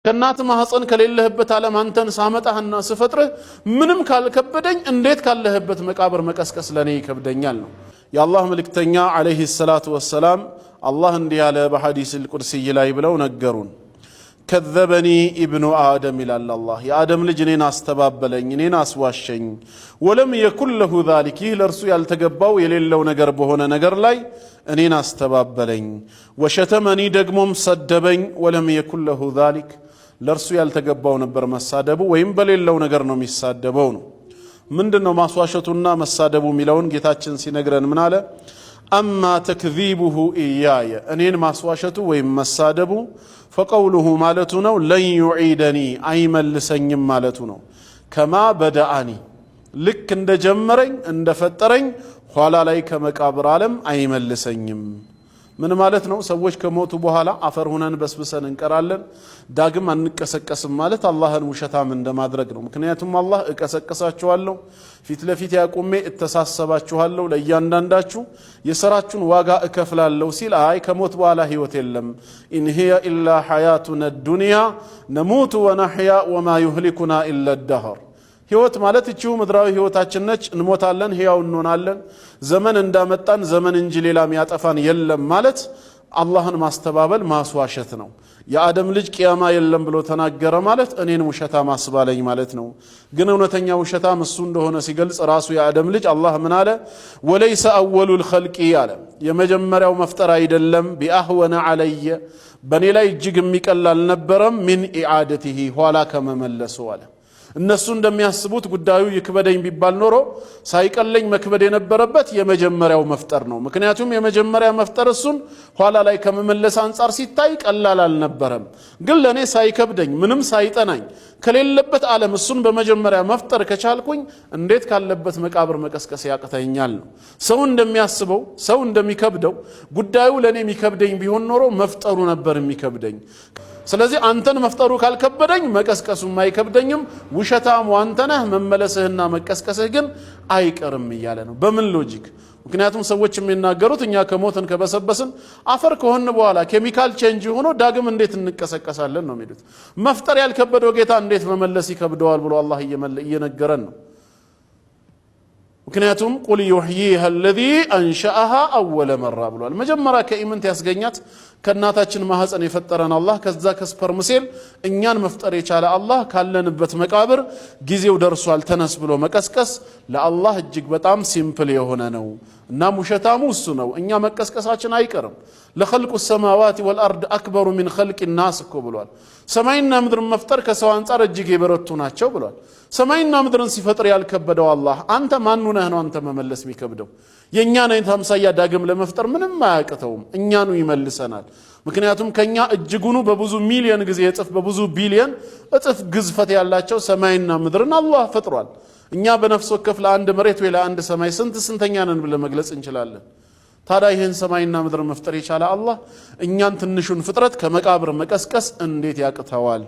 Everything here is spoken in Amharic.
ከናት ማህፀን ከሌለህበት ዓለም አንተን ሳመጣህና ስፈጥርህ ምንም ካልከበደኝ እንዴት ካለህበት መቃብር መቀስቀስ ለኔ ይከብደኛል ነው የአላህ መልእክተኛ አለይሂ ሰላቱ ወሰላም አላህ እንዲህ ያለ በሐዲስ القدسي ላይ ብለው ነገሩን ከዘበኒ ኢብኑ አደም ይላል አላህ የአደም ልጅ እኔን አስተባበለኝ እኔን አስዋሸኝ ወለም የኩን ለሁ ذلك ለርሱ ያልተገባው የሌለው ነገር በሆነ ነገር ላይ እኔን አስተባበለኝ ወሸተመኒ ደግሞም ሰደበኝ ወለም የኩን ለሁ ذلك ለርሱ ያልተገባው ነበር መሳደቡ ወይም በሌለው ነገር ነው የሚሳደበው ነው ምንድነው ማስዋሸቱና መሳደቡ ሚለውን ጌታችን ሲነግረን ምን አለ አማ ተክዚቡሁ ኢያየ እኔን ማስዋሸቱ ወይም መሳደቡ فقوله ማለቱ ነው ለን يعيدني አይመልሰኝም ማለቱ ነው ከማ በደአኒ ልክ እንደጀመረኝ እንደፈጠረኝ ኋላ ላይ ከመቃብር ዓለም አይመልሰኝም ምን ማለት ነው ሰዎች ከሞቱ በኋላ አፈር ሆነን በስብሰን እንቀራለን ዳግም አንቀሰቀስም ማለት አላህን ውሸታም እንደማድረግ ነው ምክንያቱም አላህ እቀሰቀሳችኋለሁ ፊት ለፊት ያቆሜ እተሳሰባችኋለሁ ለእያንዳንዳችሁ የሰራችሁን ዋጋ እከፍላለሁ ሲል አይ ከሞት በኋላ ህይወት የለም ኢን ሂየ ኢላ ሐያቱና الدنيا نموت ونحيا وما يهلكنا الا الدهر ህይወት ማለት እቺው ምድራዊ ህይወታችን ነች እንሞታለን ህያው እንሆናለን ዘመን እንዳመጣን ዘመን እንጂ ሌላ የሚያጠፋን የለም ማለት አላህን ማስተባበል ማስዋሸት ነው የአደም ልጅ ቂያማ የለም ብሎ ተናገረ ማለት እኔን ውሸታም አስባለኝ ማለት ነው ግን እውነተኛ ውሸታም እሱ እንደሆነ ሲገልጽ ራሱ የአደም ልጅ አላህ ምን አለ ወለይሰ አወሉል ኸልቂ አለ የመጀመሪያው መፍጠር አይደለም ቢአህወነ አለየ በኔ ላይ እጅግ የሚቀል አልነበረም ምን ኢዓደቲሂ ኋላ ከመመለሱ አለ እነሱ እንደሚያስቡት ጉዳዩ ይክበደኝ ቢባል ኖሮ ሳይቀለኝ መክበድ የነበረበት የመጀመሪያው መፍጠር ነው ምክንያቱም የመጀመሪያ መፍጠር እሱን ኋላ ላይ ከመመለስ አንፃር ሲታይ ቀላል አልነበረም ግን ለኔ ሳይከብደኝ ምንም ሳይጠናኝ ከሌለበት ዓለም እሱን በመጀመሪያ መፍጠር ከቻልኩኝ እንዴት ካለበት መቃብር መቀስቀስ ያቅተኛል ነው ሰው እንደሚያስበው ሰው እንደሚከብደው ጉዳዩ ለኔ የሚከብደኝ ቢሆን ኖሮ መፍጠሩ ነበር የሚከብደኝ ስለዚህ አንተን መፍጠሩ ካልከበደኝ መቀስቀሱም አይከብደኝም ውሸታም አንተ ነህ መመለስህና መቀስቀስህ ግን አይቀርም ይያለ ነው በምን ሎጂክ ምክንያቱም ሰዎች የሚናገሩት እኛ ከሞትን ከበሰበስን አፈር ከሆነ በኋላ ኬሚካል ቼንጅ ሆኖ ዳግም እንዴት እንቀሰቀሳለን ነው የሚሉት መፍጠር ያልከበደው ጌታ እንዴት መመለስ ይከብደዋል ብሎ አላህ እየነገረን ነው ምክንያቱም ቁል ይህይሃ الذي انشأها اول مره ብሏል መጀመሪያ ከኢምንት ያስገኛት ከናታችን ማህፀን የፈጠረን አላህ ከዛ ከስፐርም ሴል እኛን መፍጠር የቻለ አላህ ካለንበት መቃብር ጊዜው ደርሷል ተነስ ብሎ መቀስቀስ ለአላህ እጅግ በጣም ሲምፕል የሆነ ነው እና ሙሸታሙ እሱ ነው እኛ መቀስቀሳችን አይቀርም ለخلق السماوات والارض اكبر من خلق الناس እኮ ብሏል ሰማይና ምድርን መፍጠር ከሰው አንፃር እጅግ የበረቱ ናቸው ብሏል ሰማይና ምድርን ሲፈጥር ያልከበደው አላህ አንተ ማን ነህ ነው አንተ መመለስ የሚከብደው የኛን አይነት አምሳያ ዳግም ለመፍጠር ምንም ማያቀተውም እኛኑ ይመልሰናል ምክንያቱም ከኛ እጅጉኑ በብዙ ሚሊዮን ጊዜ እጥፍ በብዙ ቢሊዮን እጥፍ ግዝፈት ያላቸው ሰማይና ምድርን አላህ ፈጥሯል እኛ በነፍስ ወከፍ ለአንድ መሬት ወይ ለአንድ ሰማይ ስንተኛ ነን ብለ መግለጽ እንችላለን ታዲያ ይሄን ሰማይና ምድር መፍጠር የቻለ አላህ እኛን ትንሹን ፍጥረት ከመቃብር መቀስቀስ እንዴት ያቅተዋል